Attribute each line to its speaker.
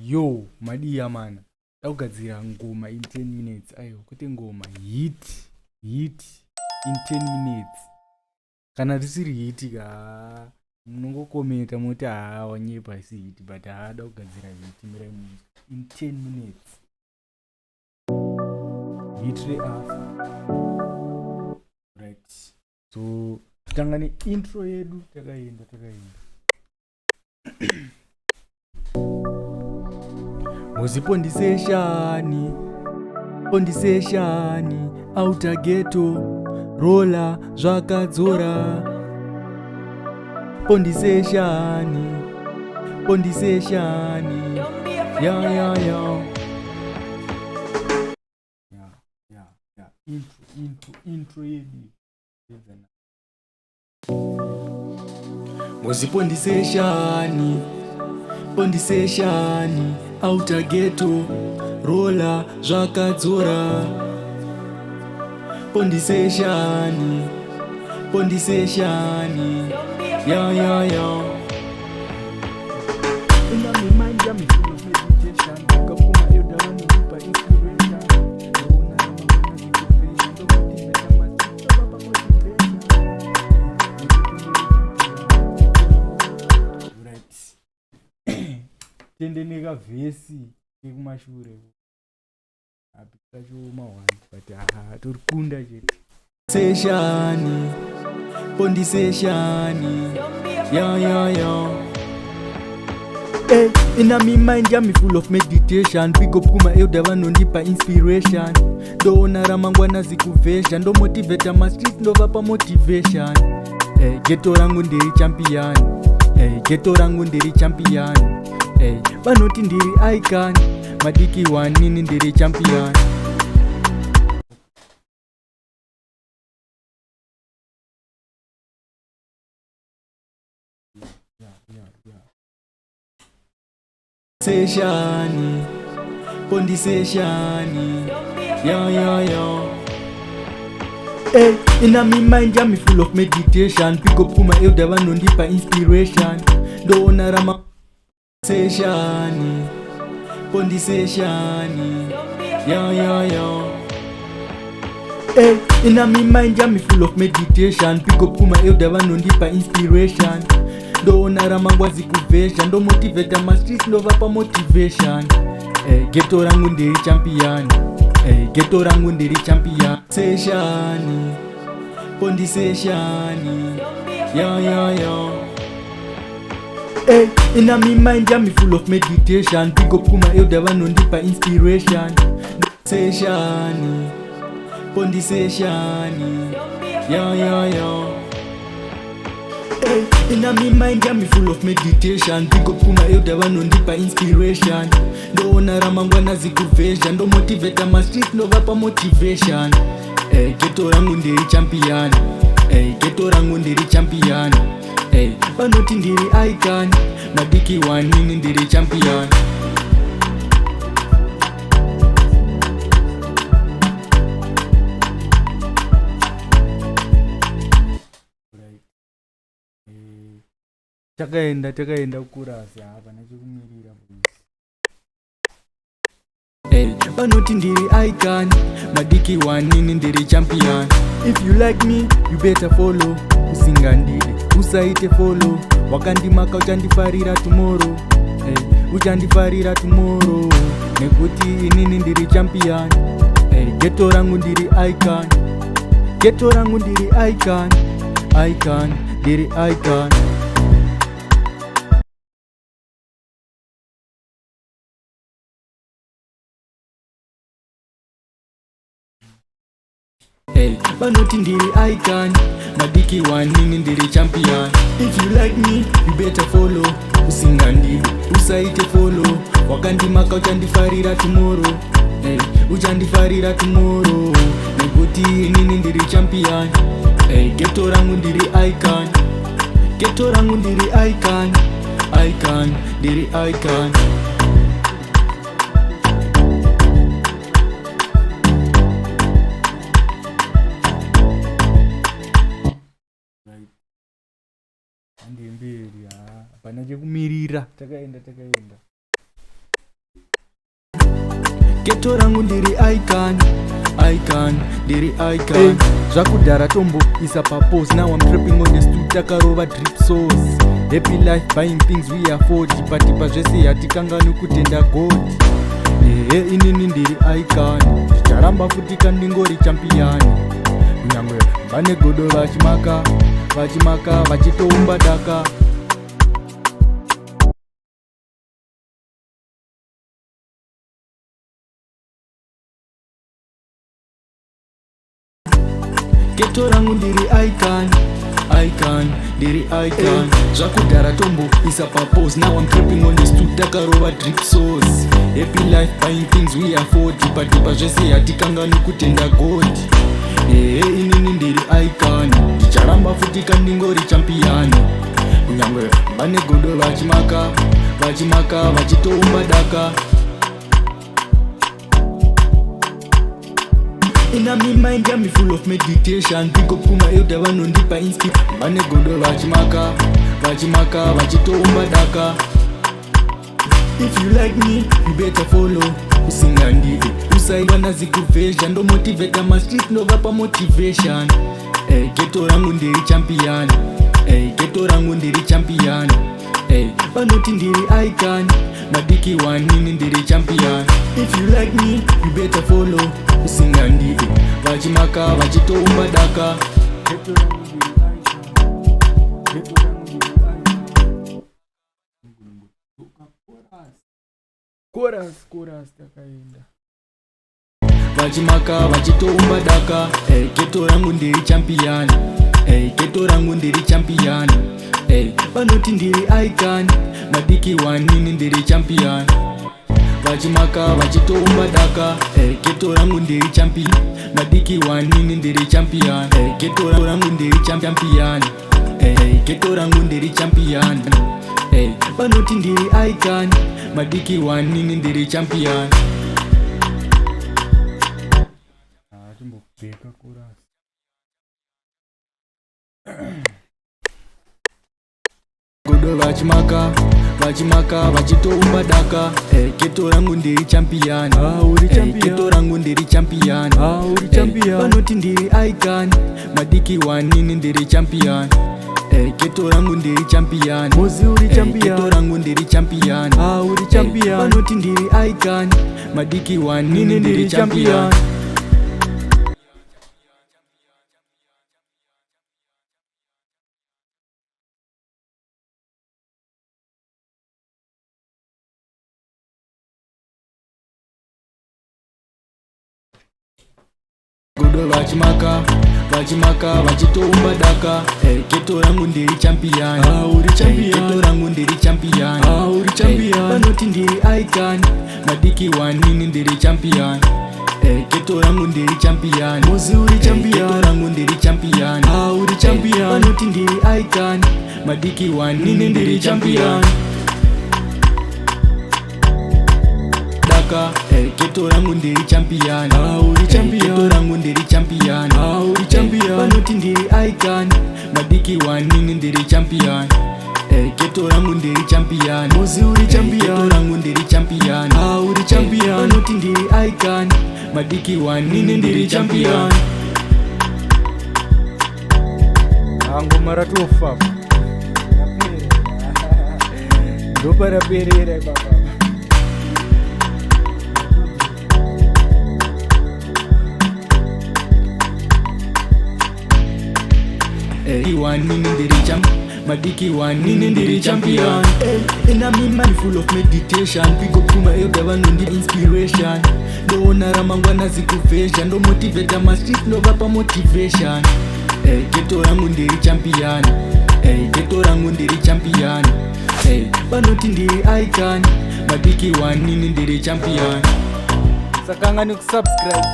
Speaker 1: Yo, madiya mana. Daugadzira ngoma in 10 minutes. Ayo, kuti ngoma hit in 10 minutes. Kana risiri hit ka munongokomenta moti wanyepa si hit, but daugadzira hit mira in 10 minutes. Hit off. Right. So tangani intro yedu takaenda. Pondiseshani outer ghetto rola zvakadzora. Pondiseshani yeah. Intro yedu Pondiseshani outer ghetto rola zvakadzora. Pondiseshani yeah. In my mind, I'm full of meditation. Kapuma elder one deeper inspiration. Right. Tende nega vesi kumashure. Apika choma one but turikunda chete. Pondiseshani yeah. Hey, in my mind, I'm full of meditation. Pick up kuma elder vanondipa inspiration. Ndoona ramangwana zikuvesha. Ndo motivate my street ndo vapa motivation. Hey, ghetto rangu ndiri champion. Hey, vanoti ndiri icon. Madiki wanini ndiri champion. Pondiseshani yeah. Hey, in my mind, I'm full of meditation. Pick up kuma elder vanondipa inspiration. Ndoona rama Pondiseshani yeah. Hey, in my mind, I'm full of meditation. Pick up kuma elder vanondipa inspiration. Ndoona ramangwa zikuvesha. Ndo motivate my streets ndo vapa motivation. Ghetto rangu ndiri champion. Pondiseshani yeah. Hey, in my mind, I'm full of meditation. Pick up kuma elder vanondipa inspiration. Pondiseshani yeah. Hey, in my mind, I'm full of meditation. Pick up kuma elder vanondipa inspiration. Ndoona ramangwana zikuvesha. Ndo motivate my street ndo vapa motivation. Ghetto rangu ndiri champion. Vanoti ndiri icon. Madiki wanini ndiri champion. Takaenda kurasi hapa nachikumirira vanoti ndiri icon. Madiki wanini ndiri champion. If you like me, you better follow. Usingandire, usaite follow. Wakandimaka uchandifarira tomorrow. Uchandifarira tomorrow. Nekuti inini ndiri champion. Ghetto rangu ndiri icon. Ndiri icon. Vanoti ndiri icon. Madiki wanini ndiri champion. If you like me, you better follow. Usingandire, usaite follow. Wakandimaka uchandifarira tomorrow. Uchandifarira tomorrow. Nekuti inini ndiri champion. Ghetto rangu ndiri icon. Ndiri icon. Ndemberi apana chekumirira takaenda geto rangu ndiri icon, ndiri icon. Zvakudhara tombo isa papose. Now I'm trapping on the street takarova drip sauce. Happy life buying things we afford. Tipatipa zvese hatikangani kutenda God. Inini ndiri icon, ndicharamba futi kandingori champion. Kunyangwe vane godo vachimaka vachitoumba daka. Geto rangu ndiri icon, ndiri icon. Zvakudhara tombo isa papose. Now I'm trapping on the street takarova drip sauce. Happy life buying things we afford. Tipatipa zvese hatikangani kutenda God. Inini ndiri icon, ndicharamba futi kandingori champion. Kunyangwe vane godo vachimaka vachitoumba daka. In a me mind, I'm full of meditation. Pick up kuma elder vanondipa inspiration. Vane godo vachimaka vachitoumba daka. If you like me, you better follow. Usinga ndidi usaiwa na zikuvesha. Ndo motivate ma street no vapa motivation. Geto rangu ndiri champion. Geto rangu ndiri champion. Vanoti ndiri icon, madiki wanini ndiri champion. If you like me, you better follow. Usinga ndidi vachimaka vachitoumba daka. Geto rangu ndiri icon, geto rangu ndiri icon. Chorus takaenda. Vachimaka vachitoumba daka. Geto rangu ndiri champion. Geto rangu ndiri champion. Vanoti ndiri icon, madiki wanini ndiri champion. Vachimaka vachitoumba daka. Geto rangu ndiri champion, madiki wanini ndiri champion. Geto rangu ndiri champion. Geto rangu ndiri champion. Vanoti ndiri icon, madiki wanini ndiri champion. Timbobheka chorus. Godo vachimaka vachitoumba daka. Geto rangu ndiri champion. Geto rangu ndiri champion. Vanoti ndiri icon, madiki wanini ndiri champion. Geto rangu ndiri champion. Geto rangu ndiri champion. Vanoti ndiri icon, madiki wanini ndiri champion. Godo vachimaka vachitoumba daka. Geto rangu ndiri champion. Geto rangu ndiri champion. Vanoti ndiri icon, madiki wanini ndiri champion. Geto rangu ndiri champion. Geto rangu ndiri champion. Vanoti ndiri icon, madiki wanini ndiri champion. Daka. Geto rangu ndiri champion. Geto rangu ndiri champion. Vanoti ndiri icon, madiki wanini ndiri champion. Geto rangu ndiri champion. Geto rangu ndiri champion. Vanoti ndiri icon, madiki wanini ndiri champion. Ngoma ratofa ndopara perera baba. Wanini ndiri champion, madiki wanini ndiri champion. In a me mind full of meditation. Pick up kuma elder vanondira inspiration. Ndoona ramangwana zikuvesha. Ndo motivate ma street no vapa motivation. Geto rangu ndiri champion. Geto rangu ndiri champion. Vanoti ndiri icon, madiki wanini ndiri champion. Sakangani kusubscribe.